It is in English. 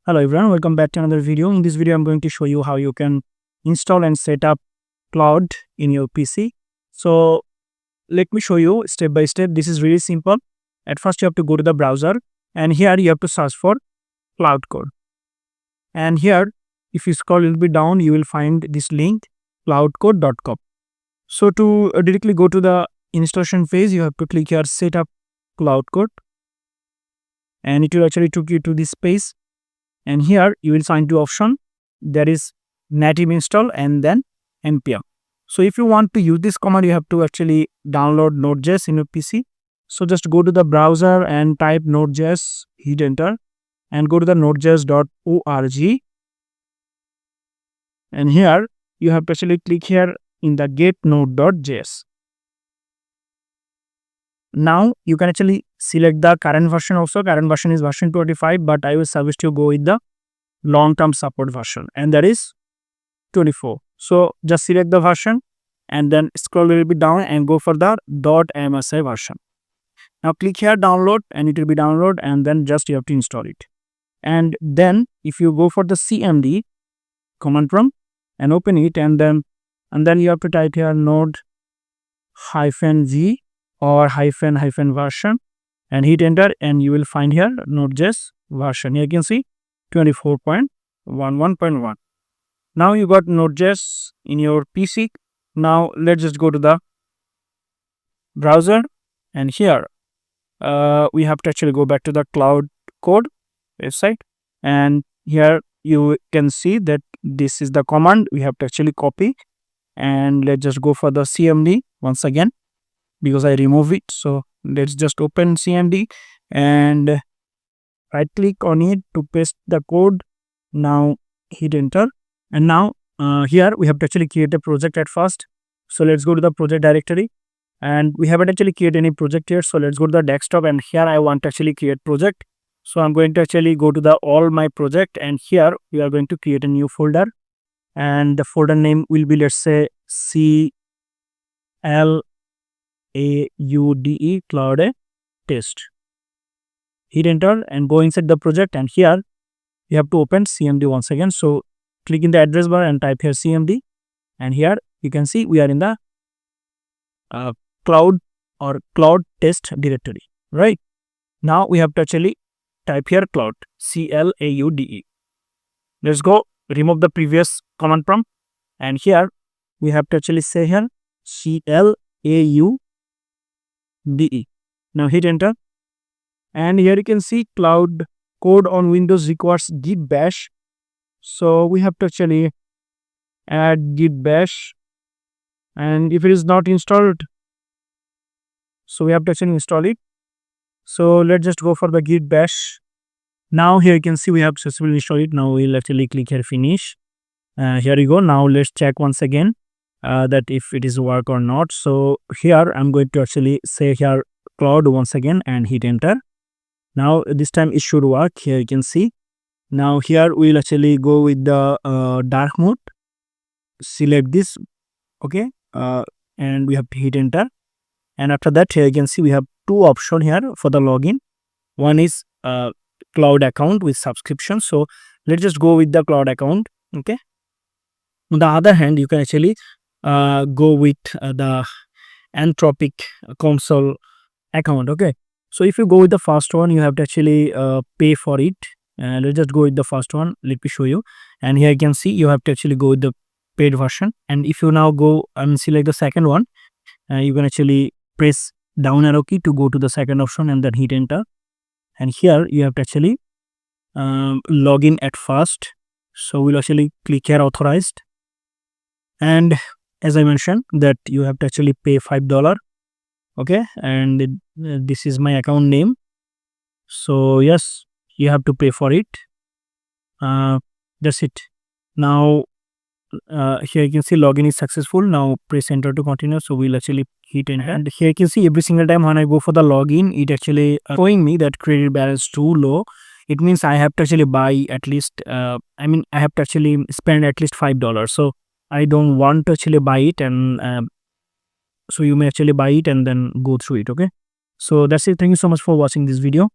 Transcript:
Hello everyone, welcome back to another video. In this video, I'm going to show you how you can install and set up Claude in your PC. So let me show you step by step. This is really simple. At first, you have to go to the browser and here you have to search for Claude Code. And here, if you scroll a little bit down, you will find this link cloudcode.com. So to directly go to the installation phase, you have to click here set up Claude Code and it will actually take you to this page. And here you will find two options. There is native install and then npm. So if you want to use this command, you have to actually download Node.js in your PC. So just go to the browser and type Node.js, hit enter, and go to the nodejs.org. And here you have to actually click here in the get node.js. Now you can actually select the current version also. Current version is version 25, but I will suggest you go with the long-term support version, and that is 24. So just select the version and then scroll a little bit down and go for the .msi version. Now click here download and it will be download, and then just you have to install it. And then if you go for the cmd command prompt and open it, and then you have to type here node -v or hyphen version and hit enter, and you will find here Node.js version. Here you can see 24.11.1. Now you got Node.js in your PC. Now let's just go to the browser, and here we have to actually go back to the Claude Code website, and here you can see that this is the command we have to actually copy. And let's just go for the cmd once again because I remove it. So let's just open cmd and right click on it to paste the code. Now hit enter, and now here we have to actually create a project at first. So let's go to the project directory, and we haven't actually created any project here. So let's go to the desktop, and here I want to actually create project. So I'm going to actually go to the all my project, and here we are going to create a new folder, and the folder name will be, let's say, CLAUDE Claude test. Hit enter and go inside the project, and here you have to open cmd once again. So click in the address bar and type here cmd, and here you can see we are in the Claude or Claude test directory. Right now we have to actually type here Claude, CLAUDE. Let's go remove the previous command prompt, and here we have to actually say here CLAUDE. Now hit enter, and here you can see Claude Code on Windows requires git bash. So we have to actually add git bash, and if it is not installed, so we have to actually install it. So let's just go for the git bash. Now here you can see we have successfully installed it. Now we'll actually click here finish. Here you go. Now let's check once again that if it is work or not. So here I'm going to actually say here Claude once again and hit enter. Now this time it should work. Here you can see. Now here we'll actually go with the dark mode. Select this, okay, and we have to hit enter. And after that, here you can see we have two options here for the login. One is Claude account with subscription. So let's just go with the Claude account. Okay. On the other hand, you can actually go with the Anthropic console account. Okay. So if you go with the first one, you have to actually pay for it. Let's just go with the first one. Let me show you. And here you can see you have to actually go with the paid version. And if you now go and select the second one, you can actually press down arrow key to go to the second option and then hit enter. And here you have to actually log in at first. So we'll actually click here authorized. And as I mentioned that you have to actually pay $5. Okay. And this is my account name. So yes, you have to pay for it. That's it. Now here you can see login is successful. Now press enter to continue. So we'll actually hit enter, and here you can see every single time when I go for the login, it actually showing me that credit balance too low. It means I have to actually buy at least I have to actually spend at least $5. So I don't want to actually buy it, and so you may actually buy it and then go through it. Okay, so that's it. Thank you so much for watching this video.